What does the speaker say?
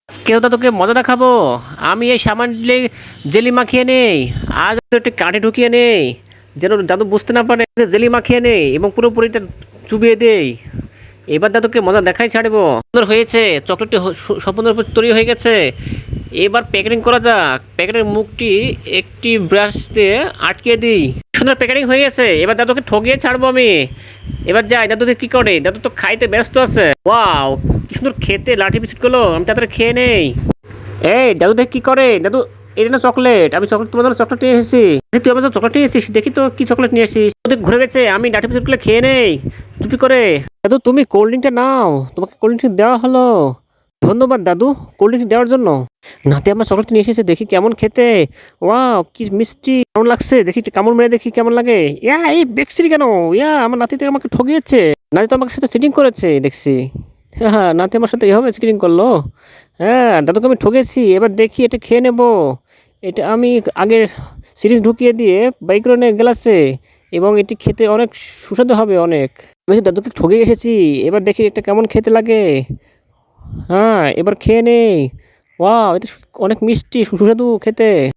কেউ তো তোকে মজা দেখাবো। আমি এই সামান্য জেলি মাখিয়ে নেই, আজ একটি কাঠে ঢুকিয়ে নেই, যেন দাদু বুঝতে না পারে যে জেলি মাখিয়ে নেই এবং পুরোপুরিটা চুবিয়ে দেই। এবার দাদুকে মজা দেখাই ছাড়বো। সুন্দর হয়েছে, চকলেটটি সম্পূর্ণ তৈরি হয়ে গেছে। এবার প্যাকেটিং করা যাক। প্যাকেটের মুখটি একটি ব্রাশ দিয়ে আটকে দিই। সুন্দর প্যাকেটিং হয়ে গেছে, এবার দাদুকে ঠকিয়ে ছাড়বো আমি। এবার যাই, দাদু কি করে? দাদু তো খাইতে ব্যস্ত আছে। ওয়াও, কি সুন্দর খেতে লাঠি বিস্কুটগুলো, আমি তাড়াতাড়ি খেয়ে নেই। এই দাদু দেখ কি করে? দাদু, এই জন্য চকলেট, আমি চকলেট তোমার জন্য চকলেট নিয়ে এসেছি। তুই আমার জন্য চকলেট নিয়ে এসেছিস, দেখি তো কি চকলেট নিয়ে এসেছিস। ওদের ঘুরে গেছে, আমি লাঠি বিস্কুটগুলো খেয়ে নেই চুপি করে। দাদু তুমি কোল্ড ড্রিঙ্কটা নাও, তোমাকে কোল্ড ড্রিঙ্ক দেওয়া হলো। ধন্যবাদ দাদু কোল্ড ড্রিঙ্ক দেওয়ার জন্য। নাতে আমার চকলেট নিয়ে এসেছে, দেখি কেমন খেতে। ওয়াও, কি মিষ্টি, কেমন লাগছে দেখি, কামড় মেরে দেখি কেমন লাগে। ইয়া, এই বেক্সিরি কেন? ইয়া, আমার নাতি তো আমাকে ঠকিয়েছে। নাতি তো আমার সাথে চিটিং করেছে দেখছি। হ্যাঁ হ্যাঁ, নাতি আমার সাথে এভাবে চিটিং করলো। হ্যাঁ, দাদুকে আমি ঠকেছি, এবার দেখি এটা খেয়ে নেব। এটা আমি আগে সিরিঞ্জ ঢুকিয়ে দিয়ে বাই করে নিয়ে গ্লাসে, এবং এটি খেতে অনেক সুস্বাদু হবে অনেক। আমি তো দাদুকে ঠকে এসেছি, এবার দেখি এটা কেমন খেতে লাগে। হ্যাঁ, এবার খেয়ে নেই। ওয়াও, এটা অনেক মিষ্টি সুস্বাদু খেতে।